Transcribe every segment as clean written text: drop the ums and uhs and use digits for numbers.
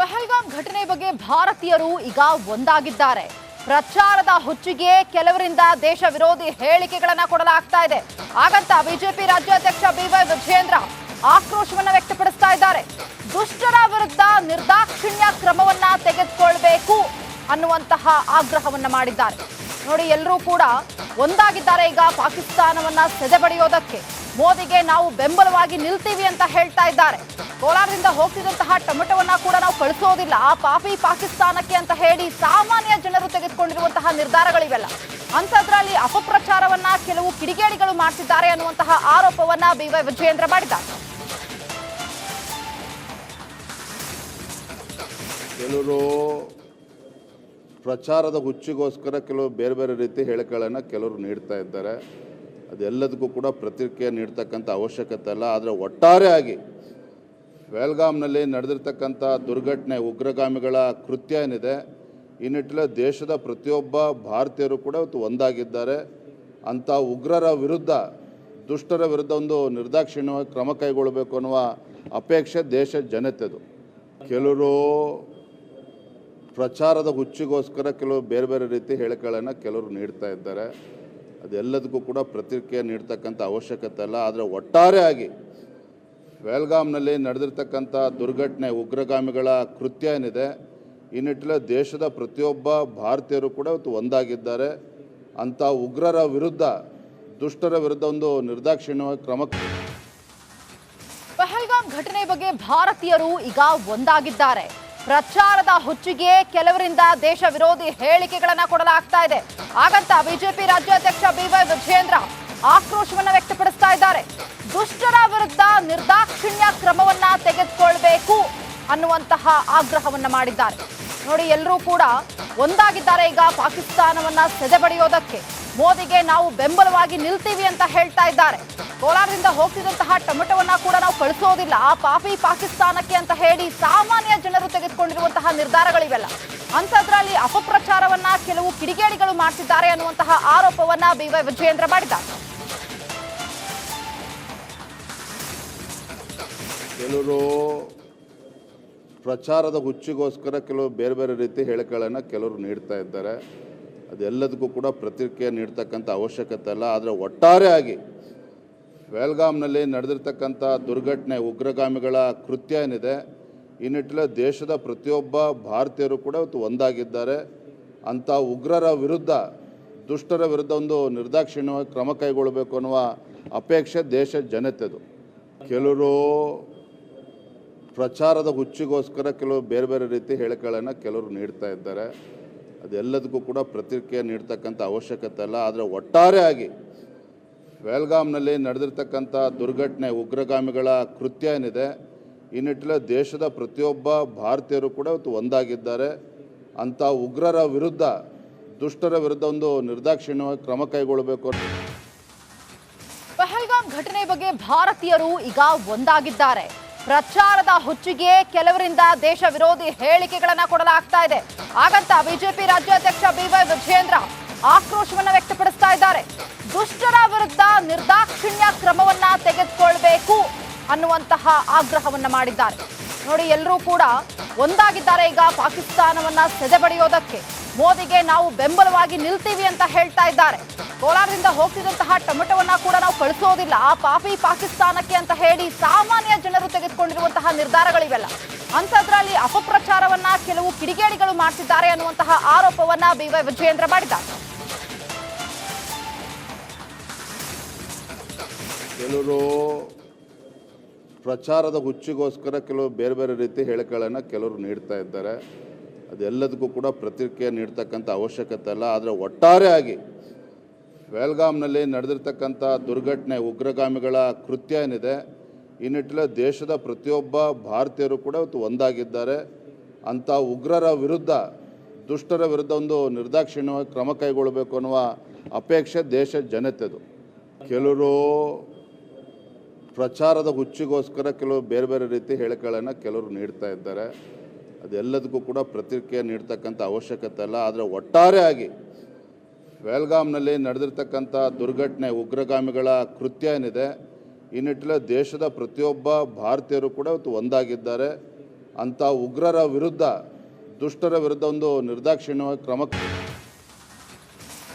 ಪಹಲ್ಗಾಮ್ ಘಟನೆ ಬಗ್ಗೆ ಭಾರತೀಯರು ಈಗ ಒಂದಾಗಿದ್ದಾರೆ. ಪ್ರಚಾರದ ಹುಚ್ಚಿಗೆ ಕೆಲವರಿಂದ ದೇಶ ವಿರೋಧಿ ಹೇಳಿಕೆಗಳನ್ನು ಕೊಡಲಾಗ್ತಾ ಇದೆ. ಹಾಗಂತ ಬಿಜೆಪಿ ರಾಜ್ಯಾಧ್ಯಕ್ಷ ಬಿವೈ ವಿಜಯೇಂದ್ರ ಆಕ್ರೋಶವನ್ನ ವ್ಯಕ್ತಪಡಿಸ್ತಾ ಇದ್ದಾರೆ. ದುಷ್ಟರ ವಿರುದ್ಧ ನಿರ್ದಾಕ್ಷಿಣ್ಯ ಕ್ರಮವನ್ನ ತೆಗೆದುಕೊಳ್ಳಬೇಕು ಅನ್ನುವಂತಹ ಆಗ್ರಹವನ್ನ ಮಾಡಿದ್ದಾರೆ. ನೋಡಿ, ಎಲ್ಲರೂ ಕೂಡ ಒಂದಾಗಿದ್ದಾರೆ ಈಗ ಪಾಕಿಸ್ತಾನವನ್ನ ಸೆದೆಬಡಿಯೋದಕ್ಕೆ. ಮೋದಿಗೆ ನಾವು ಬೆಂಬಲವಾಗಿ ನಿಲ್ತೀವಿ ಅಂತ ಹೇಳ್ತಾ ಇದ್ದಾರೆ. ಕೋಲಾರದಿಂದ ಹೋಗ್ತಿದ್ದಂತಹ ಟೊಮೆಟೊವನ್ನ ಕೂಡ ನಾವು ಕಳಿಸೋದಿಲ್ಲ ಆ ಪಾಪಿ ಪಾಕಿಸ್ತಾನಕ್ಕೆ ಅಂತ ಹೇಳಿ ಸಾಮಾನ್ಯ ಜನರು ತೆಗೆದುಕೊಂಡಿರುವಂತಹ ನಿರ್ಧಾರಗಳಿವೆಲ್ಲ. ಅಂಥದ್ರಲ್ಲಿ ಅಪಪ್ರಚಾರವನ್ನ ಕೆಲವು ಕಿಡಿಗೇಡಿಗಳು ಮಾಡ್ತಿದ್ದಾರೆ ಅನ್ನುವಂತಹ ಆರೋಪವನ್ನ ಬಿವೈ ವಿಜಯೇಂದ್ರ ಮಾಡಿದ್ದಾರೆ. ಕೆಲವರು ಪ್ರಚಾರದ ಹುಚ್ಚಿಗೋಸ್ಕರ ಕೆಲವು ಬೇರೆ ಬೇರೆ ರೀತಿ ಹೇಳಿಕೆಗಳನ್ನು ಕೆಲವರು ನೀಡ್ತಾ ಇದ್ದಾರೆ. ಅದೆಲ್ಲದಕ್ಕೂ ಕೂಡ ಪ್ರತಿಕ್ರಿಯೆ ನೀಡ್ತಕ್ಕಂಥ ಅವಶ್ಯಕತೆ ಇಲ್ಲ. ಆದರೆ ಒಟ್ಟಾರೆಯಾಗಿ ಪಹಲ್ಗಾಮ್ನಲ್ಲಿ ನಡೆದಿರ್ತಕ್ಕಂಥ ದುರ್ಘಟನೆ, ಉಗ್ರಗಾಮಿಗಳ ಕೃತ್ಯ ಏನಿದೆ, ಈ ನಿಟ್ಟಿನಲ್ಲಿ ದೇಶದ ಪ್ರತಿಯೊಬ್ಬ ಭಾರತೀಯರು ಕೂಡ ಇವತ್ತು ಒಂದಾಗಿದ್ದಾರೆ. ಅಂಥ ಉಗ್ರರ ವಿರುದ್ಧ, ದುಷ್ಟರ ವಿರುದ್ಧ ಒಂದು ನಿರ್ದಾಕ್ಷಿಣ್ಯವಾಗಿ ಕ್ರಮ ಕೈಗೊಳ್ಳಬೇಕು ಅನ್ನುವ ಅಪೇಕ್ಷೆ ದೇಶದ ಜನತೆದು. ಕೆಲವರು ಪ್ರಚಾರದ ಹುಚ್ಚಿಗೋಸ್ಕರ ಕೆಲವು ಬೇರೆ ಬೇರೆ ರೀತಿ ಹೇಳಿಕೆಗಳನ್ನು ಕೆಲವರು ನೀಡ್ತಾ ಇದ್ದಾರೆ. ಅದೆಲ್ಲದಕ್ಕೂ ಕೂಡ ಪ್ರತಿಕ್ರಿಯೆ ನೀಡ್ತಕ್ಕಂಥ ಅವಶ್ಯಕತೆ ಇಲ್ಲ. ಆದರೆ ಒಟ್ಟಾರೆಯಾಗಿ ಪಹಲ್ಗಾಮ್ನಲ್ಲಿ ನಡೆದಿರ್ತಕ್ಕಂಥ ದುರ್ಘಟನೆ, ಉಗ್ರಗಾಮಿಗಳ ಕೃತ್ಯ ಏನಿದೆ, ಈ ನಿಟ್ಟಿನಲ್ಲಿ ದೇಶದ ಪ್ರತಿಯೊಬ್ಬ ಭಾರತೀಯರು ಕೂಡ ಇವತ್ತು ಒಂದಾಗಿದ್ದಾರೆ. ಅಂಥ ಉಗ್ರರ ವಿರುದ್ಧ, ದುಷ್ಟರ ವಿರುದ್ಧ ಒಂದು ನಿರ್ದಾಕ್ಷಿಣ್ಯವಾಗಿ ಕ್ರಮ. ಪಹಲ್ಗಾಮ್ ಘಟನೆ ಬಗ್ಗೆ ಭಾರತೀಯರು ಈಗ ಒಂದಾಗಿದ್ದಾರೆ. ಪ್ರಚಾರದ ಹುಚ್ಚಿಗೆ ಕೆಲವರಿಂದ ದೇಶ ವಿರೋಧಿ ಹೇಳಿಕೆಗಳನ್ನು ಕೊಡಲಾಗ್ತಾ ಇದೆ. ಹಾಗಂತ ಬಿಜೆಪಿ ರಾಜ್ಯಾಧ್ಯಕ್ಷ ಬಿವೈ ವಿಜಯೇಂದ್ರ ಆಕ್ರೋಶವನ್ನ ವ್ಯಕ್ತಪಡಿಸ್ತಾ ಇದ್ದಾರೆ. ದುಷ್ಟರ ವಿರುದ್ಧ ನಿರ್ದಾಕ್ಷಿಣ್ಯ ಕ್ರಮವನ್ನ ತೆಗೆದುಕೊಳ್ಳಬೇಕು ಅನ್ನುವಂತಹ ಆಗ್ರಹವನ್ನ ಮಾಡಿದ್ದಾರೆ. ನೋಡಿ, ಎಲ್ಲರೂ ಕೂಡ ಒಂದಾಗಿದ್ದಾರೆ ಈಗ ಪಾಕಿಸ್ತಾನವನ್ನ ಸೆದೆಬಡಿಯೋದಕ್ಕೆ. ಮೋದಿಗೆ ನಾವು ಬೆಂಬಲವಾಗಿ ನಿಲ್ತೀವಿ ಅಂತ ಹೇಳ್ತಾ ಇದ್ದಾರೆ. ಕೋಲಾರದಿಂದ ಹೋಗ್ತಿದ್ದಂತಹ ಟೊಮೆಟೊವನ್ನ ಕೂಡ ನಾವು ಕಳಿಸೋದಿಲ್ಲ ಆ ಪಾಪಿ ಪಾಕಿಸ್ತಾನಕ್ಕೆ ಅಂತ ಹೇಳಿ ಸಾಮಾನ್ಯ ಜನರು ತೆಗೆದುಕೊಂಡಿರುವಂತಹ ನಿರ್ಧಾರಗಳಿವೆಲ್ಲ. ಅಂಥದ್ರಲ್ಲಿ ಅಪಪ್ರಚಾರವನ್ನ ಕೆಲವು ಕಿಡಿಗೇಡಿಗಳು ಮಾಡ್ತಿದ್ದಾರೆ ಅನ್ನುವಂತಹ ಆರೋಪವನ್ನ ಬಿವೈ ವಿಜಯೇಂದ್ರ ಮಾಡಿದ್ದಾರೆ. ಕೆಲವರು ಪ್ರಚಾರದ ಹುಚ್ಚಿಗೋಸ್ಕರ ಕೆಲವು ಬೇರೆ ಬೇರೆ ರೀತಿ ಹೇಳಿಕೆಗಳನ್ನು ಕೆಲವರು ನೀಡ್ತಾ ಇದ್ದಾರೆ. ಅದೆಲ್ಲದಕ್ಕೂ ಕೂಡ ಪ್ರತಿಕ್ರಿಯೆ ನೀಡ್ತಕ್ಕಂಥ ಅವಶ್ಯಕತೆ ಇಲ್ಲ. ಆದರೆ ಒಟ್ಟಾರೆಯಾಗಿ ಪಹಲ್ಗಾಮ್ನಲ್ಲಿ ನಡೆದಿರ್ತಕ್ಕಂಥ ದುರ್ಘಟನೆ, ಉಗ್ರಗಾಮಿಗಳ ಕೃತ್ಯ ಏನಿದೆ, ಈ ನಿಟ್ಟಿನಲ್ಲಿ ದೇಶದ ಪ್ರತಿಯೊಬ್ಬ ಭಾರತೀಯರು ಕೂಡ ಇವತ್ತು ಒಂದಾಗಿದ್ದಾರೆ. ಅಂಥ ಉಗ್ರರ ವಿರುದ್ಧ, ದುಷ್ಟರ ವಿರುದ್ಧ ಒಂದು ನಿರ್ದಾಕ್ಷಿಣ್ಯವಾಗಿ ಕ್ರಮ ಕೈಗೊಳ್ಳಬೇಕು ಅನ್ನುವ ಅಪೇಕ್ಷೆ ದೇಶದ ಜನತೆದು. ಕೆಲವರು ಪ್ರಚಾರದ ಹುಚ್ಚಿಗೋಸ್ಕರ ಕೆಲವು ಬೇರೆ ಬೇರೆ ರೀತಿ ಹೇಳಿಕೆಗಳನ್ನು ಕೆಲವರು ನೀಡ್ತಾ ಇದ್ದಾರೆ. ಅದೆಲ್ಲದಕ್ಕೂ ಕೂಡ ಪ್ರತಿಕ್ರಿಯೆ ನೀಡ್ತಕ್ಕಂಥ ಅವಶ್ಯಕತೆ ಇಲ್ಲ. ಆದರೆ ಒಟ್ಟಾರೆಯಾಗಿ ಪಹಲ್ಗಾಮ್ನಲ್ಲಿ ನಡೆದಿರ್ತಕ್ಕಂಥ ದುರ್ಘಟನೆ, ಉಗ್ರಗಾಮಿಗಳ ಕೃತ್ಯ ಏನಿದೆ, ಈ ನಿಟ್ಟಿನಲ್ಲಿ ದೇಶದ ಪ್ರತಿಯೊಬ್ಬ ಭಾರತೀಯರು ಕೂಡ ಇವತ್ತು ಒಂದಾಗಿದ್ದಾರೆ. ಅಂಥ ಉಗ್ರರ ವಿರುದ್ಧ, ದುಷ್ಟರ ವಿರುದ್ಧ ಒಂದು ನಿರ್ದಾಕ್ಷಿಣ್ಯವಾಗಿ ಕ್ರಮ ಕೈಗೊಳ್ಳಬೇಕು. ಪಹಲ್ಗಾಮ್ ಘಟನೆ ಬಗ್ಗೆ ಭಾರತೀಯರು ಈಗ ಒಂದಾಗಿದ್ದಾರೆ. ಪ್ರಚಾರದ ಹುಚ್ಚಿಗೆ ಕೆಲವರಿಂದ ದೇಶ ವಿರೋಧಿ ಹೇಳಿಕೆಗಳನ್ನು ಕೊಡಲಾಗ್ತಾ ಇದೆ. ಹಾಗಂತ ಬಿಜೆಪಿ ರಾಜ್ಯಾಧ್ಯಕ್ಷ ಬಿವೈ ವಿಜಯೇಂದ್ರ ಆಕ್ರೋಶವನ್ನ ವ್ಯಕ್ತಪಡಿಸ್ತಾ ಇದ್ದಾರೆ. ದುಷ್ಟರ ವಿರುದ್ಧ ನಿರ್ದಾಕ್ಷಿಣ್ಯ ಕ್ರಮವನ್ನ ತೆಗೆದುಕೊಳ್ಳಬೇಕು ಅನ್ನುವಂತಹ ಆಗ್ರಹವನ್ನ ಮಾಡಿದ್ದಾರೆ. ನೋಡಿ, ಎಲ್ಲರೂ ಕೂಡ ಒಂದಾಗಿದ್ದಾರೆ ಈಗ ಪಾಕಿಸ್ತಾನವನ್ನ ಸೆದೆಬಡಿಯೋದಕ್ಕೆ. ಮೋದಿಗೆ ನಾವು ಬೆಂಬಲವಾಗಿ ನಿಲ್ತೀವಿ ಅಂತ ಹೇಳ್ತಾ ಇದ್ದಾರೆ. ಕೋಲಾರದಿಂದ ಹೋಗ್ತಿದ್ದಂತಹ ಟೊಮೆಟೊವನ್ನ ಕೂಡ ನಾವು ಕಳಿಸೋದಿಲ್ಲ ಆ ಪಾಪಿ ಪಾಕಿಸ್ತಾನಕ್ಕೆ ಅಂತ ಹೇಳಿ ಸಾಮಾನ್ಯ ಜನರು ತೆಗೆದುಕೊಂಡಿರುವಂತಹ ನಿರ್ಧಾರಗಳಿವೆಲ್ಲ. ಅಂಥದ್ರಲ್ಲಿ ಅಪಪ್ರಚಾರವನ್ನ ಕೆಲವು ಕಿಡಿಗೇಡಿಗಳು ಮಾಡ್ತಿದ್ದಾರೆ ಅನ್ನುವಂತಹ ಆರೋಪವನ್ನ ಬಿವೈ ವಿಜಯೇಂದ್ರ ಮಾಡಿದ್ದಾರೆ. ಕೆಲವರು ಪ್ರಚಾರದ ಹುಚ್ಚಿಗೋಸ್ಕರ ಕೆಲವು ಬೇರೆ ಬೇರೆ ರೀತಿ ಹೇಳಿಕೆಗಳನ್ನು ಕೆಲವರು ನೀಡ್ತಾ ಇದ್ದಾರೆ. ಅದೆಲ್ಲದಕ್ಕೂ ಕೂಡ ಪ್ರತಿಕ್ರಿಯೆ ನೀಡ್ತಕ್ಕಂಥ ಅವಶ್ಯಕತೆ ಇಲ್ಲ. ಆದರೆ ಒಟ್ಟಾರೆಯಾಗಿ ಪಹಲ್ಗಾಮ್ನಲ್ಲಿ ನಡೆದಿರ್ತಕ್ಕಂಥ ದುರ್ಘಟನೆ, ಉಗ್ರಗಾಮಿಗಳ ಕೃತ್ಯ ಏನಿದೆ, ಈ ನಿಟ್ಟಿನಲ್ಲಿ ದೇಶದ ಪ್ರತಿಯೊಬ್ಬ ಭಾರತೀಯರು ಕೂಡ ಇವತ್ತು ಒಂದಾಗಿದ್ದಾರೆ. ಅಂಥ ಉಗ್ರರ ವಿರುದ್ಧ, ದುಷ್ಟರ ವಿರುದ್ಧ ಒಂದು ನಿರ್ದಾಕ್ಷಿಣ್ಯವಾಗಿ ಕ್ರಮ ಕೈಗೊಳ್ಳಬೇಕು ಅನ್ನುವ ಅಪೇಕ್ಷೆ ದೇಶದ ಜನತೆದು. ಕೆಲವರು ಪ್ರಚಾರದ ಹುಚ್ಚಿಗೋಸ್ಕರ ಕೆಲವು ಬೇರೆ ಬೇರೆ ರೀತಿ ಹೇಳಿಕೆಗಳನ್ನು ಕೆಲವರು ನೀಡ್ತಾ ಇದ್ದಾರೆ. ಅದೆಲ್ಲದಕ್ಕೂ ಕೂಡ ಪ್ರತಿಕ್ರಿಯೆ ನೀಡ್ತಕ್ಕಂಥ ಅವಶ್ಯಕತೆ ಇಲ್ಲ. ಆದರೆ ಒಟ್ಟಾರೆಯಾಗಿ ಪಹಲ್ಗಾಮ್ನಲ್ಲಿ ನಡೆದಿರ್ತಕ್ಕಂಥ ದುರ್ಘಟನೆ, ಉಗ್ರಗಾಮಿಗಳ ಕೃತ್ಯ ಏನಿದೆ, ಈ ನಿಟ್ಟಿನಲ್ಲಿ ದೇಶದ ಪ್ರತಿಯೊಬ್ಬ ಭಾರತೀಯರು ಕೂಡ ಇವತ್ತು ಒಂದಾಗಿದ್ದಾರೆ. ಅಂಥ ಉಗ್ರರ ವಿರುದ್ಧ, ದುಷ್ಟರ ವಿರುದ್ಧ ಒಂದು ನಿರ್ದಾಕ್ಷಿಣ್ಯವಾಗಿ ಕ್ರಮ.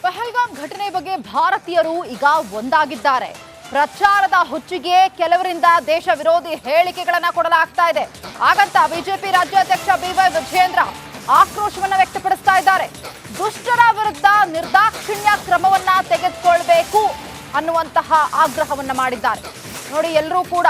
ಪಹಲ್ಗಾಮ್ ಘಟನೆ ಬಗ್ಗೆ ಭಾರತೀಯರು ಈಗ ಒಂದಾಗಿದ್ದಾರೆ. ಪ್ರಚಾರದ ಹುಚ್ಚಿಗೆ ಕೆಲವರಿಂದ ದೇಶ ವಿರೋಧಿ ಹೇಳಿಕೆಗಳನ್ನ ಕೊಡಲಾಗ್ತಾ ಇದೆ. ಹಾಗಂತ ಬಿಜೆಪಿ ರಾಜ್ಯಾಧ್ಯಕ್ಷ ಬಿವೈ ವಿಜಯೇಂದ್ರ ಆಕ್ರೋಶವನ್ನ ವ್ಯಕ್ತಪಡಿಸ್ತಾ ಇದ್ದಾರೆ. ದುಷ್ಟರ ವಿರುದ್ಧ ನಿರ್ದಾಕ್ಷಿಣ್ಯ ಕ್ರಮವನ್ನ ತೆಗೆದುಕೊಳ್ಬೇಕು ಅನ್ನುವಂತಹ ಆಗ್ರಹವನ್ನ ಮಾಡಿದ್ದಾರೆ. ನೋಡಿ, ಎಲ್ಲರೂ ಕೂಡ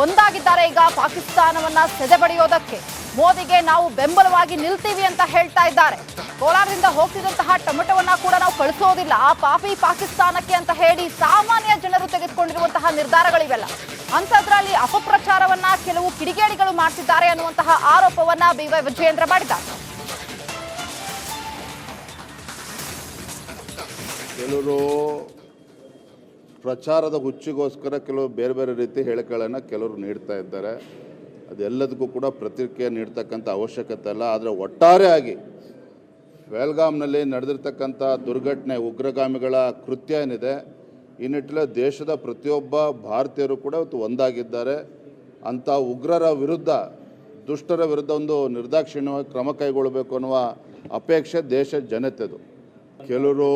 ಒಂದಾಗಿದ್ದಾರೆ ಈಗ ಪಾಕಿಸ್ತಾನವನ್ನ ಸೆದೆಬಡಿಯೋದಕ್ಕೆ. ಮೋದಿಗೆ ನಾವು ಬೆಂಬಲವಾಗಿ ನಿಲ್ತೀವಿ ಅಂತ ಹೇಳ್ತಾ ಇದ್ದಾರೆ. ಕೋಲಾರದಿಂದ ಹೋಗ್ತಿದ್ದಂತಹ ಟೊಮೆಟೊವನ್ನ ಕೂಡ ನಾವು ಕಳಿಸೋದಿಲ್ಲ ಆ ಪಾಪಿ ಪಾಕಿಸ್ತಾನಕ್ಕೆ ಅಂತ ಹೇಳಿ ಸಾಮಾನ್ಯ ಜನರು ತೆಗೆದುಕೊಂಡಿರುವಂತಹ ನಿರ್ಧಾರಗಳಿವೆಲ್ಲ. ಅಂಥದ್ರಲ್ಲಿ ಅಪಪ್ರಚಾರವನ್ನ ಕೆಲವು ಕಿಡಿಗೇಡಿಗಳು ಮಾಡ್ತಿದ್ದಾರೆ ಅನ್ನುವಂತಹ ಆರೋಪವನ್ನ ಬಿವೈ ವಿಜಯೇಂದ್ರ ಮಾಡಿದ್ದಾರೆ. ಕೆಲವರು ಪ್ರಚಾರದ ಹುಚ್ಚಿಗೋಸ್ಕರ ಕೆಲವು ಬೇರೆ ಬೇರೆ ರೀತಿ ಹೇಳಿಕೆಗಳನ್ನು ಕೆಲವರು ನೀಡ್ತಾ ಇದ್ದಾರೆ. ಅದೆಲ್ಲದಕ್ಕೂ ಕೂಡ ಪ್ರತಿಕ್ರಿಯೆ ನೀಡ್ತಕ್ಕಂಥ ಅವಶ್ಯಕತೆ ಇಲ್ಲ. ಆದರೆ ಒಟ್ಟಾರೆಯಾಗಿ ಪಹಲ್ಗಾಮ್ನಲ್ಲಿ ನಡೆದಿರ್ತಕ್ಕಂಥ ದುರ್ಘಟನೆ, ಉಗ್ರಗಾಮಿಗಳ ಕೃತ್ಯ ಏನಿದೆ, ಈ ನಿಟ್ಟಿನಲ್ಲಿ ದೇಶದ ಪ್ರತಿಯೊಬ್ಬ ಭಾರತೀಯರು ಕೂಡ ಇವತ್ತು ಒಂದಾಗಿದ್ದಾರೆ. ಅಂಥ ಉಗ್ರರ ವಿರುದ್ಧ, ದುಷ್ಟರ ವಿರುದ್ಧ ಒಂದು ನಿರ್ದಾಕ್ಷಿಣ್ಯವಾಗಿ ಕ್ರಮ ಕೈಗೊಳ್ಳಬೇಕು ಅನ್ನುವ ಅಪೇಕ್ಷೆ ದೇಶದ ಜನತೆದು. ಕೆಲವರು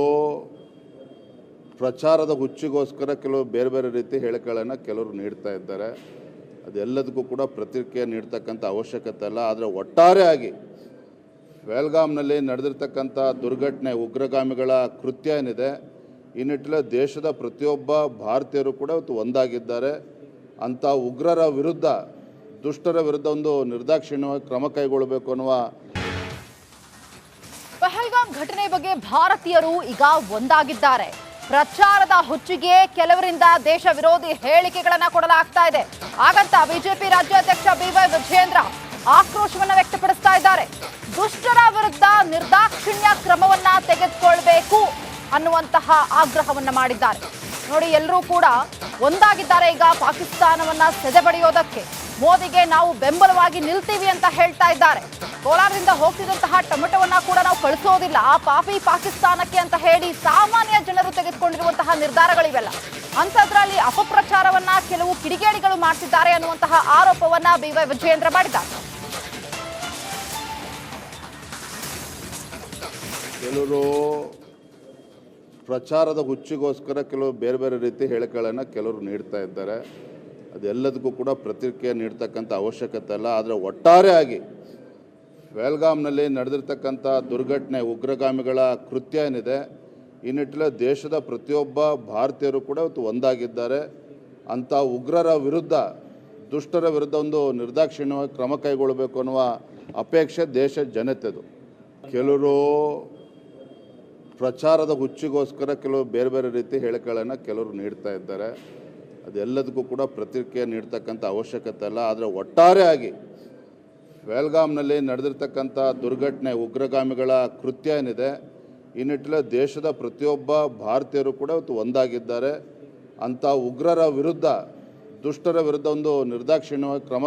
ಪ್ರಚಾರದ ಹುಚ್ಚಿಗೋಸ್ಕರ ಕೆಲವು ಬೇರೆ ಬೇರೆ ರೀತಿ ಹೇಳಿಕೆಗಳನ್ನು ಕೆಲವರು ನೀಡ್ತಾ ಇದ್ದಾರೆ. ಅದೆಲ್ಲದಕ್ಕೂ ಕೂಡ ಪ್ರತಿಕ್ರಿಯೆ ನೀಡ್ತಕ್ಕಂಥ ಅವಶ್ಯಕತೆ ಇಲ್ಲ. ಆದರೆ ಒಟ್ಟಾರೆಯಾಗಿ ಪಹಲ್ಗಾಮ್ನಲ್ಲಿ ನಡೆದಿರ್ತಕ್ಕಂಥ ದುರ್ಘಟನೆ, ಉಗ್ರಗಾಮಿಗಳ ಕೃತ್ಯ ಏನಿದೆ, ಈ ನಿಟ್ಟಿನಲ್ಲಿ ದೇಶದ ಪ್ರತಿಯೊಬ್ಬ ಭಾರತೀಯರು ಕೂಡ ಇವತ್ತು ಒಂದಾಗಿದ್ದಾರೆ. ಅಂಥ ಉಗ್ರರ ವಿರುದ್ಧ, ದುಷ್ಟರ ವಿರುದ್ಧ ಒಂದು ನಿರ್ದಾಕ್ಷಿಣ್ಯವಾಗಿ ಕ್ರಮ ಕೈಗೊಳ್ಳಬೇಕು ಅನ್ನುವ. ಪಹಲ್ಗಾಮ್ ಘಟನೆ ಬಗ್ಗೆ ಭಾರತೀಯರು ಈಗ ಒಂದಾಗಿದ್ದಾರೆ. ಪ್ರಚಾರದ ಹುಚ್ಚಿಗೆ ಕೆಲವರಿಂದ ದೇಶ ವಿರೋಧಿ ಹೇಳಿಕೆಗಳನ್ನ ಕೊಡಲಾಗ್ತಾ ಇದೆ. ಹಾಗಂತ ಬಿಜೆಪಿ ರಾಜ್ಯಾಧ್ಯಕ್ಷ ಬಿವೈ ವಿಜಯೇಂದ್ರ ಆಕ್ರೋಶವನ್ನ ವ್ಯಕ್ತಪಡಿಸ್ತಾ ಇದ್ದಾರೆ. ದುಷ್ಟರ ವಿರುದ್ಧ ನಿರ್ದಾಕ್ಷಿಣ್ಯ ಕ್ರಮವನ್ನ ತೆಗೆದುಕೊಳ್ಬೇಕು ಅನ್ನುವಂತಹ ಆಗ್ರಹವನ್ನ ಮಾಡಿದ್ದಾರೆ. ನೋಡಿ, ಎಲ್ಲರೂ ಕೂಡ ಒಂದಾಗಿದ್ದಾರೆ ಈಗ ಪಾಕಿಸ್ತಾನವನ್ನ ಸೆದೆಬಡಿಯೋದಕ್ಕೆ. ಮೋದಿಗೆ ನಾವು ಬೆಂಬಲವಾಗಿ ನಿಲ್ತೀವಿ ಅಂತ ಹೇಳ್ತಾ ಇದ್ದಾರೆ. ಕೋಲಾರದಿಂದ ಹೋಗ್ತಿದ್ದಂತಹ ಟೊಮೆಟೊವನ್ನ ಕೂಡ ನಾವು ಕಳಿಸೋದಿಲ್ಲ ಆ ಪಾಪಿ ಪಾಕಿಸ್ತಾನಕ್ಕೆ ಅಂತ ಹೇಳಿ ಸಾಮಾನ್ಯ ಜನರು ತೆಗೆದುಕೊಂಡಿರುವಂತಹ ನಿರ್ಧಾರಗಳಿವೆಲ್ಲ. ಅಂಥದ್ರಲ್ಲಿ ಅಪಪ್ರಚಾರವನ್ನ ಕೆಲವು ಕಿಡಿಗೇಡಿಗಳು ಮಾಡ್ತಿದ್ದಾರೆ ಅನ್ನುವಂತಹ ಆರೋಪವನ್ನ ಬಿವೈ ವಿಜಯೇಂದ್ರ ಮಾಡಿದ್ದಾರೆ. ಕೆಲವರು ಪ್ರಚಾರದ ಹುಚ್ಚಿಗೋಸ್ಕರ ಕೆಲವು ಬೇರೆ ಬೇರೆ ರೀತಿ ಹೇಳಿಕೆಗಳನ್ನು ಕೆಲವರು ನೀಡ್ತಾ ಇದ್ದಾರೆ. ಅದೆಲ್ಲದಕ್ಕೂ ಕೂಡ ಪ್ರತಿಕ್ರಿಯೆ ನೀಡ್ತಕ್ಕಂಥ ಅವಶ್ಯಕತೆ ಇಲ್ಲ. ಆದರೆ ಒಟ್ಟಾರೆಯಾಗಿ ಪಹಲ್ಗಾಮ್ನಲ್ಲಿ ನಡೆದಿರ್ತಕ್ಕಂಥ ದುರ್ಘಟನೆ, ಉಗ್ರಗಾಮಿಗಳ ಕೃತ್ಯ ಏನಿದೆ, ಈ ನಿಟ್ಟಿನಲ್ಲಿ ದೇಶದ ಪ್ರತಿಯೊಬ್ಬ ಭಾರತೀಯರು ಕೂಡ ಇವತ್ತು ಒಂದಾಗಿದ್ದಾರೆ. ಅಂಥ ಉಗ್ರರ ವಿರುದ್ಧ, ದುಷ್ಟರ ವಿರುದ್ಧ ಒಂದು ನಿರ್ದಾಕ್ಷಿಣ್ಯವಾಗಿ ಕ್ರಮ ಕೈಗೊಳ್ಳಬೇಕು ಅನ್ನುವ ಅಪೇಕ್ಷೆ ದೇಶದ ಜನತೆದು. ಕೆಲವರು ಪ್ರಚಾರದ ಹುಚ್ಚಿಗೋಸ್ಕರ ಕೆಲವು ಬೇರೆ ಬೇರೆ ರೀತಿ ಹೇಳಿಕೆಗಳನ್ನು ಕೆಲವರು ನೀಡ್ತಾ ಇದ್ದಾರೆ. ಅದೆಲ್ಲದಕ್ಕೂ ಕೂಡ ಪ್ರತಿಕ್ರಿಯೆ ನೀಡ್ತಕ್ಕಂಥ ಅವಶ್ಯಕತೆ ಇಲ್ಲ. ಆದರೆ ಒಟ್ಟಾರೆಯಾಗಿ ಪಹಲ್ಗಾಮ್ನಲ್ಲಿ ನಡೆದಿರ್ತಕ್ಕಂಥ ದುರ್ಘಟನೆ, ಉಗ್ರಗಾಮಿಗಳ ಕೃತ್ಯ ಏನಿದೆ, ಈ ನಿಟ್ಟಿನಲ್ಲಿ ದೇಶದ ಪ್ರತಿಯೊಬ್ಬ ಭಾರತೀಯರು ಕೂಡ ಇವತ್ತು ಒಂದಾಗಿದ್ದಾರೆ. ಅಂಥ ಉಗ್ರರ ವಿರುದ್ಧ, ದುಷ್ಟರ ವಿರುದ್ಧ ಒಂದು ನಿರ್ದಾಕ್ಷಿಣ್ಯವಾಗಿ ಕ್ರಮ